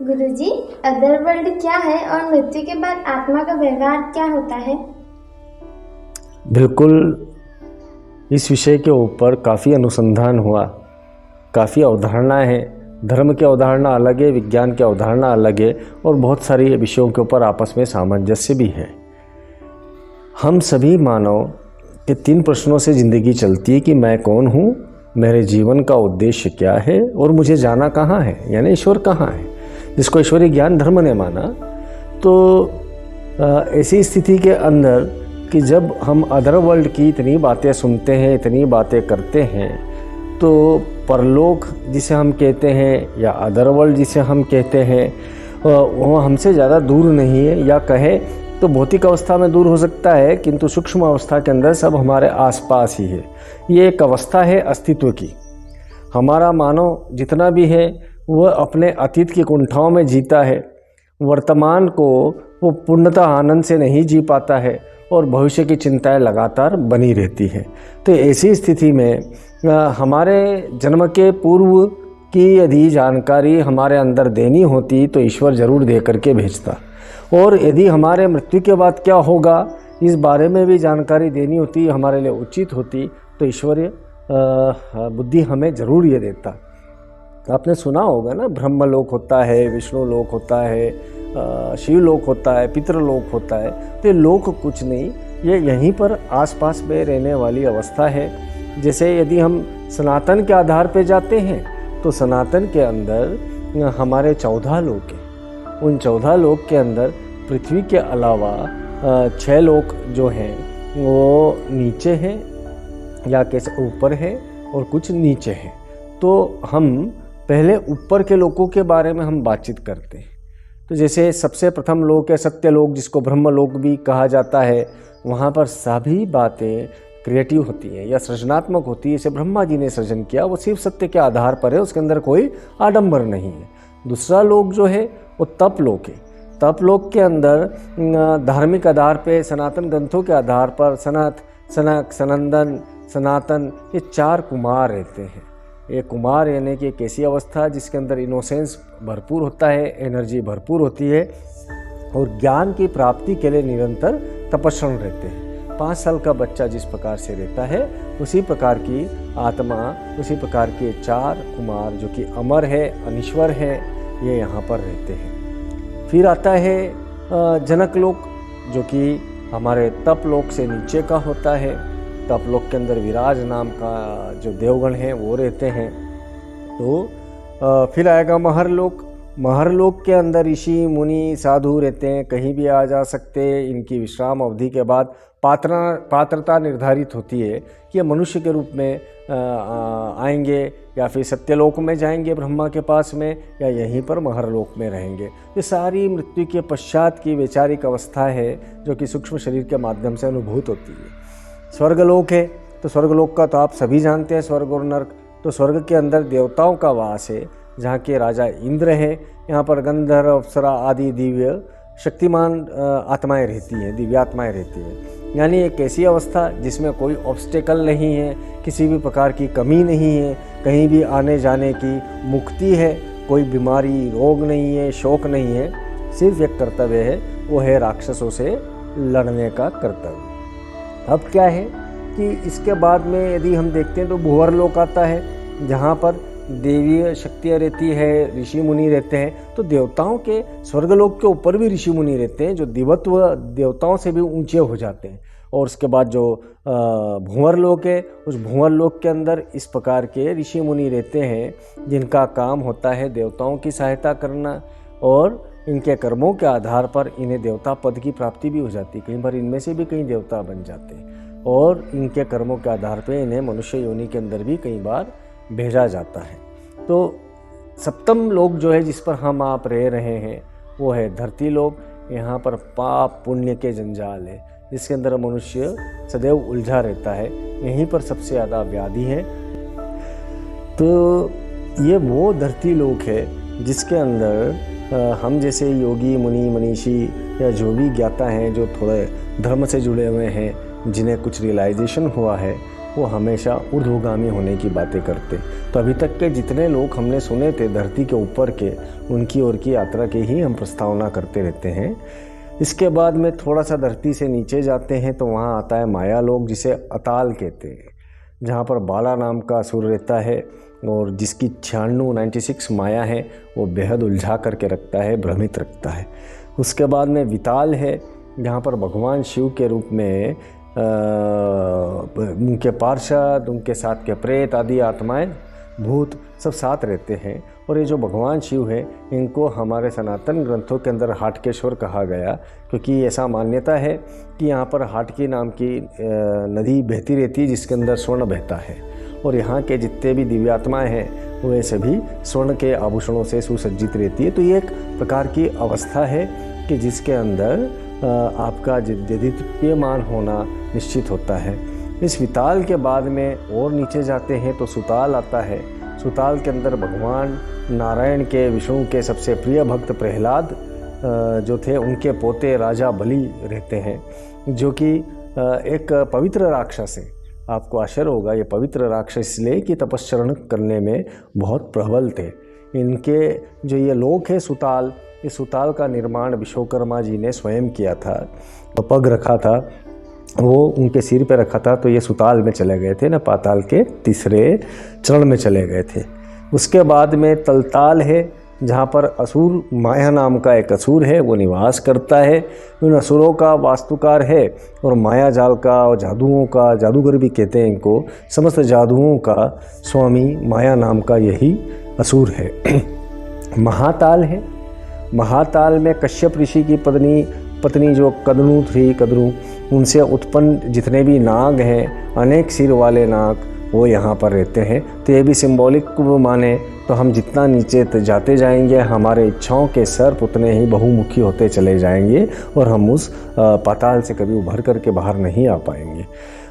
गुरुजी, अदरवर्ल्ड क्या है और मृत्यु के बाद आत्मा का व्यवहार क्या होता है? बिल्कुल, इस विषय के ऊपर काफ़ी अनुसंधान हुआ, काफ़ी अवधारणाएं हैं। धर्म की अवधारणा अलग है, विज्ञान की अवधारणा अलग है और बहुत सारी विषयों के ऊपर आपस में सामंजस्य भी है। हम सभी मानव के 3 प्रश्नों से ज़िंदगी चलती है कि मैं कौन हूँ, मेरे जीवन का उद्देश्य क्या है और मुझे जाना कहाँ है, यानी ईश्वर कहाँ है, जिसको ईश्वरीय ज्ञान धर्म ने माना। तो ऐसी स्थिति के अंदर कि जब हम अदर वर्ल्ड की इतनी बातें सुनते हैं, इतनी बातें करते हैं, तो परलोक जिसे हम कहते हैं या अदर वर्ल्ड जिसे हम कहते हैं वो हमसे ज़्यादा दूर नहीं है, या कहे तो भौतिक अवस्था में दूर हो सकता है, किंतु सूक्ष्म अवस्था के अंदर सब हमारे आसपास ही है। ये एक अवस्था है अस्तित्व की। हमारा मानव जितना भी है वह अपने अतीत की कुंठाओं में जीता है, वर्तमान को वो पूर्णतः आनंद से नहीं जी पाता है और भविष्य की चिंताएं लगातार बनी रहती हैं। तो ऐसी स्थिति में हमारे जन्म के पूर्व की यदि जानकारी हमारे अंदर देनी होती तो ईश्वर ज़रूर दे करके भेजता, और यदि हमारे मृत्यु के बाद क्या होगा इस बारे में भी जानकारी देनी होती, हमारे लिए उचित होती, तो ईश्वरीय बुद्धि हमें ज़रूर ये देता। आपने सुना होगा ना, ब्रह्मलोक होता है, विष्णु लोक होता है, शिवलोक होता है, पितृलोक होता है। तो ये लोक कुछ नहीं, ये यहीं पर आसपास में रहने वाली अवस्था है। जैसे यदि हम सनातन के आधार पे जाते हैं तो सनातन के अंदर हमारे 14 लोक हैं। उन 14 लोक के अंदर पृथ्वी के अलावा 6 लोक जो हैं वो नीचे हैं या कैसे ऊपर हैं और कुछ नीचे हैं। तो हम पहले ऊपर के लोकों के बारे में हम बातचीत करते हैं। तो जैसे सबसे प्रथम लोक है सत्यलोक, जिसको ब्रह्मलोक भी कहा जाता है। वहाँ पर सभी बातें क्रिएटिव होती हैं या सृजनात्मक होती है। जैसे ब्रह्मा जी ने सृजन किया वो सिर्फ सत्य के आधार पर है, उसके अंदर कोई आडंबर नहीं है। दूसरा लोक जो है वो तपलोक है। तपलोक के अंदर धार्मिक आधार पे, सनातन ग्रंथों के आधार पर सनक, सनंदन, सनातन, ये 4 कुमार रहते हैं। ये कुमार यानी कि एक ऐसी अवस्था जिसके अंदर इनोसेंस भरपूर होता है, एनर्जी भरपूर होती है और ज्ञान की प्राप्ति के लिए निरंतर तपस्वी रहते हैं। 5 साल का बच्चा जिस प्रकार से रहता है उसी प्रकार की आत्मा, उसी प्रकार के 4 कुमार जो कि अमर है, अनीश्वर है, ये यहाँ पर रहते हैं। फिर आता है जनकलोक, जो कि हमारे तपलोक से नीचे का होता है। तपलोक के अंदर विराज नाम का जो देवगण हैं वो रहते हैं। तो फिर आएगा महरलोक। महरलोक के अंदर ऋषि मुनि साधु रहते हैं, कहीं भी आ जा सकते हैं। इनकी विश्राम अवधि के बाद पात्रता निर्धारित होती है कि ये मनुष्य के रूप में आएंगे या फिर सत्यलोक में जाएंगे ब्रह्मा के पास में, या यहीं पर महरलोक में रहेंगे। ये सारी मृत्यु के पश्चात की वैचारिक अवस्था है जो कि सूक्ष्म शरीर के माध्यम से अनुभूत होती है। स्वर्गलोक है, तो स्वर्गलोक का तो आप सभी जानते हैं, स्वर्ग और नर्क। तो स्वर्ग के अंदर देवताओं का वास है, जहाँ के राजा इंद्र हैं। यहाँ पर गंधर्व, अप्सरा आदि दिव्य शक्तिमान आत्माएं रहती हैं, दिव्यात्माएं रहती हैं। यानी एक ऐसी अवस्था जिसमें कोई ऑब्स्टेकल नहीं है, किसी भी प्रकार की कमी नहीं है, कहीं भी आने जाने की मुक्ति है, कोई बीमारी रोग नहीं है, शोक नहीं है। सिर्फ एक कर्तव्य है, वो है राक्षसों से लड़ने का कर्तव्य। अब क्या है कि इसके बाद में यदि हम देखते हैं तो भूवर लोक आता है, जहाँ पर देवीय शक्तियाँ रहती है, ऋषि मुनि रहते हैं। तो देवताओं के स्वर्गलोक के ऊपर भी ऋषि मुनि रहते हैं जो दिवत्व देवताओं से भी ऊंचे हो जाते हैं। और उसके बाद जो भूवर लोक है, उस भूवर लोक के अंदर इस प्रकार के ऋषि मुनि रहते हैं जिनका काम होता है देवताओं की सहायता करना, और इनके कर्मों के आधार पर इन्हें देवता पद की प्राप्ति भी हो जाती है। कई बार इनमें से भी कई देवता बन जाते हैं, और इनके कर्मों के आधार पर इन्हें मनुष्य योनि के अंदर भी कई बार भेजा जाता है। तो सप्तम लोक जो है जिस पर हम आप रह रहे हैं वो है धरती लोक। यहाँ पर पाप पुण्य के जंजाल है, जिसके अंदर मनुष्य सदैव उलझा रहता है। यहीं पर सबसे ज़्यादा व्याधि है। तो ये वो धरती लोक है जिसके अंदर हम जैसे योगी मुनि मनीषी या जो भी ज्ञाता हैं, जो थोड़े धर्म से जुड़े हुए हैं, जिन्हें कुछ रियलाइजेशन हुआ है, वो हमेशा ऊर्ध्वगामी होने की बातें करते। तो अभी तक के जितने लोग हमने सुने थे धरती के ऊपर के, उनकी ओर की यात्रा की ही हम प्रस्तावना करते रहते हैं। इसके बाद में थोड़ा सा धरती से नीचे जाते हैं तो वहाँ आता है माया लोक, जिसे अताल कहते हैं, जहाँ पर बाला नाम का असुर रहता है और जिसकी 96 माया है, वो बेहद उलझा करके रखता है, भ्रमित रखता है। उसके बाद में विताल है, जहाँ पर भगवान शिव के रूप में उनके पार्षद, उनके साथ के प्रेत आदि आत्माएं, भूत सब साथ रहते हैं। और ये जो भगवान शिव है, इनको हमारे सनातन ग्रंथों के अंदर हाटकेश्वर कहा गया, क्योंकि ऐसा मान्यता है कि यहाँ पर हाटकी नाम की नदी बहती रहती है, जिसके अंदर स्वर्ण बहता है। और यहाँ के जितने भी दिव्यात्माएं हैं वे सभी स्वर्ण के आभूषणों से सुसज्जित रहती है। तो ये एक प्रकार की अवस्था है कि जिसके अंदर आपका दिव्यमान होना निश्चित होता है। इस विताल के बाद में और नीचे जाते हैं तो सुताल आता है। सुताल के अंदर भगवान नारायण के, विष्णु के सबसे प्रिय भक्त प्रहलाद जो थे, उनके पोते राजा बलि रहते हैं, जो कि एक पवित्र राक्षस है। आपको आश्चर्य होगा, ये पवित्र राक्षस इसलिए कि तपस्चरण करने में बहुत प्रबल थे। इनके जो ये लोक है सुताल, इस सुताल का निर्माण विश्वकर्मा जी ने स्वयं किया था। तो पग रखा था, वो उनके सिर पे रखा था, तो ये सुताल में चले गए थे ना, पाताल के तीसरे चरण में चले गए थे। उसके बाद में तलताल है, जहाँ पर असुर माया नाम का एक असुर है, वो निवास करता है। उन असुरों का वास्तुकार है और माया जाल का और जादुओं का, जादूगर भी कहते हैं इनको, समस्त जादुओं का स्वामी माया नाम का यही असुर है। महाताल है, महाताल में कश्यप ऋषि की पत्नी जो कदनु थी, कदरू, उनसे उत्पन्न जितने भी नाग हैं, अनेक सिर वाले नाग, वो यहाँ पर रहते हैं। तो ये भी सिंबॉलिक माने तो हम जितना नीचे जाते जाएंगे, हमारे इच्छाओं के सर्प उतने ही बहुमुखी होते चले जाएंगे और हम उस पाताल से कभी उभर करके बाहर नहीं आ पाएंगे।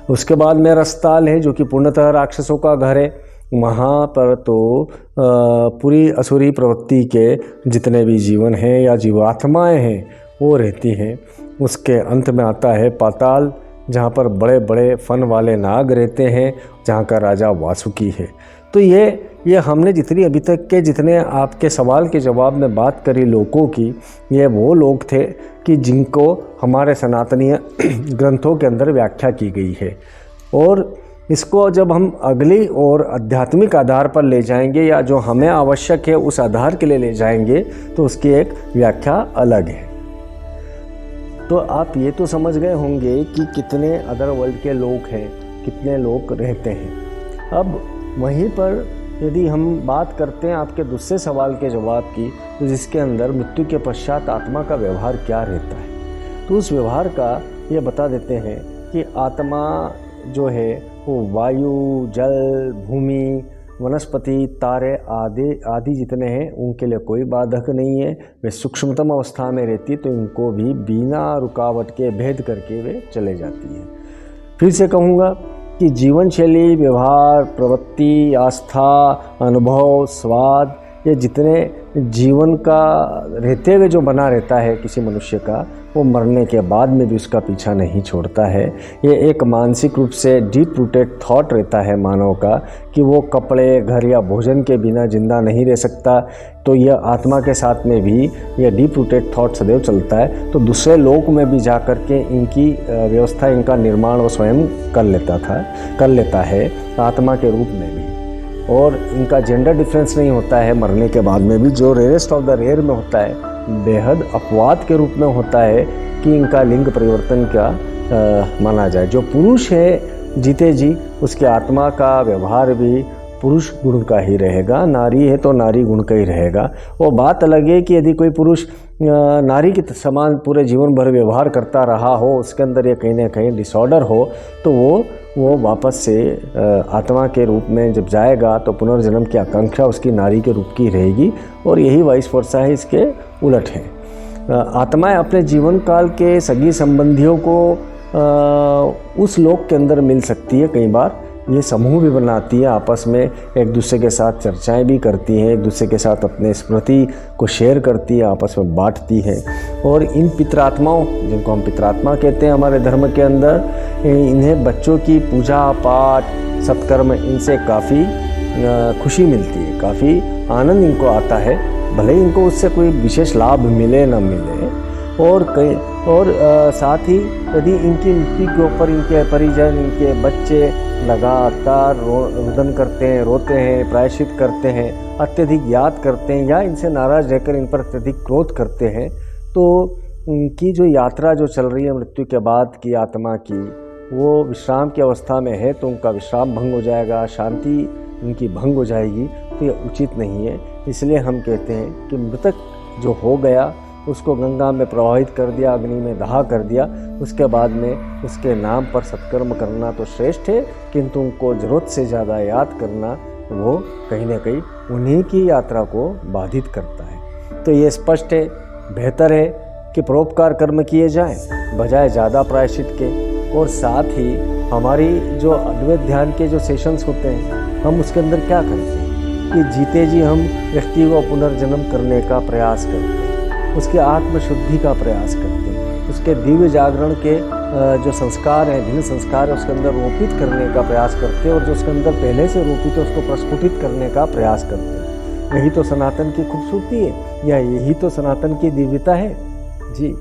उसके बाद में रसताल है, जो कि पूर्णतः राक्षसों का घर है। वहाँ पर तो पूरी असुरी प्रवृत्ति के जितने भी जीवन हैं या जीवात्माएं हैं वो रहती हैं। उसके अंत में आता है पाताल, जहाँ पर बड़े बड़े फन वाले नाग रहते हैं, जहाँ का राजा वासुकी है। तो ये हमने जितनी अभी तक के जितने आपके सवाल के जवाब में बात करी लोगों की, ये वो लोग थे कि जिनको हमारे सनातनीय ग्रंथों के अंदर व्याख्या की गई है। और इसको जब हम अगली और आध्यात्मिक आधार पर ले जाएंगे, या जो हमें आवश्यक है उस आधार के लिए ले जाएंगे, तो उसकी एक व्याख्या अलग है। तो आप ये तो समझ गए होंगे कि कितने अदर वर्ल्ड के लोग हैं, कितने लोग रहते हैं। अब वहीं पर यदि हम बात करते हैं आपके दूसरे सवाल के जवाब की, तो जिसके अंदर मृत्यु के पश्चात आत्मा का व्यवहार क्या रहता है, तो उस व्यवहार का ये बता देते हैं कि आत्मा जो है वो वायु, जल, भूमि, वनस्पति, तारे आदि जितने हैं उनके लिए कोई बाधक नहीं है। वे सूक्ष्मतम अवस्था में रहती, तो इनको भी बिना रुकावट के भेद करके वे चले जाती हैं। फिर से कहूँगा कि जीवन शैली, व्यवहार, प्रवृत्ति, आस्था, अनुभव, स्वाद, ये जितने जीवन का रहते हुए जो बना रहता है किसी मनुष्य का, वो मरने के बाद में भी उसका पीछा नहीं छोड़ता है। ये एक मानसिक रूप से डीप रूटेड थॉट रहता है मानव का कि वो कपड़े, घर या भोजन के बिना जिंदा नहीं रह सकता। तो यह आत्मा के साथ में भी यह डीप रूटेड थॉट सदैव चलता है। तो दूसरे लोक में भी जा कर के इनकी व्यवस्था, इनका निर्माण वो स्वयं कर लेता है आत्मा के रूप में भी। और इनका जेंडर डिफरेंस नहीं होता है मरने के बाद में भी, जो रेयरेस्ट ऑफ द रेयर में होता है, बेहद अपवाद के रूप में होता है कि इनका लिंग परिवर्तन का माना जाए। जो पुरुष है जीते जी, उसके आत्मा का व्यवहार भी पुरुष गुण का ही रहेगा, नारी है तो नारी गुण का ही रहेगा। वो बात अलग है कि यदि कोई पुरुष नारी के समान पूरे जीवन भर व्यवहार करता रहा हो, उसके अंदर ये कहीं ना कहीं डिसऑर्डर हो, तो वो वापस से आत्मा के रूप में जब जाएगा तो पुनर्जन्म की आकांक्षा उसकी नारी के रूप की रहेगी। और यही वाइस वर्सा है, इसके उलट है। आत्माएं अपने जीवन काल के सगी संबंधियों को उस लोक के अंदर मिल सकती है कई बार, ये समूह भी बनाती है, आपस में एक दूसरे के साथ चर्चाएं भी करती हैं, एक दूसरे के साथ अपने स्मृति को शेयर करती है, आपस में बांटती है। और इन पितरात्माओं, जिनको हम पितरात्मा कहते हैं हमारे धर्म के अंदर, इन्हें बच्चों की पूजा पाठ सत्कर्म इनसे काफ़ी खुशी मिलती है, काफ़ी आनंद इनको आता है, भले ही इनको उससे कोई विशेष लाभ मिले न मिले। और साथ ही यदि इनकी मृत्यु के ऊपर इनके परिजन, इनके बच्चे लगातार रुदन करते हैं, रोते हैं, प्रायश्चित करते हैं, अत्यधिक याद करते हैं या इनसे नाराज़ रहकर इन पर अत्यधिक क्रोध करते हैं, तो उनकी जो यात्रा जो चल रही है मृत्यु के बाद की आत्मा की, वो विश्राम की अवस्था में है तो उनका विश्राम भंग हो जाएगा, शांति उनकी भंग हो जाएगी, तो ये उचित नहीं है। इसलिए हम कहते हैं कि मृतक जो हो गया उसको गंगा में प्रवाहित कर दिया, अग्नि में दहा कर दिया, उसके बाद में उसके नाम पर सत्कर्म करना तो श्रेष्ठ है, किंतु उनको ज़रूरत से ज़्यादा याद करना वो कहीं ना कहीं उन्हीं की यात्रा को बाधित करता है। तो ये स्पष्ट है, बेहतर है कि परोपकार कर्म किए जाएं बजाय ज़्यादा प्रायश्चित के। और साथ ही हमारी जो अद्वैत ध्यान के जो सेशंस होते हैं, हम उसके अंदर क्या करते हैं कि जीते जी हम व्यक्ति को पुनर्जन्म करने का प्रयास करते हैं, उसके आत्मशुद्धि का प्रयास करते हैं, उसके दिव्य जागरण के जो संस्कार हैं, भिन्न संस्कार है, उसके अंदर रोपित करने का प्रयास करते हैं, और जो उसके अंदर पहले से रोपित है उसको प्रस्फुटित करने का प्रयास करते हैं। यही तो सनातन की खूबसूरती है, या यही तो सनातन की दिव्यता है जी।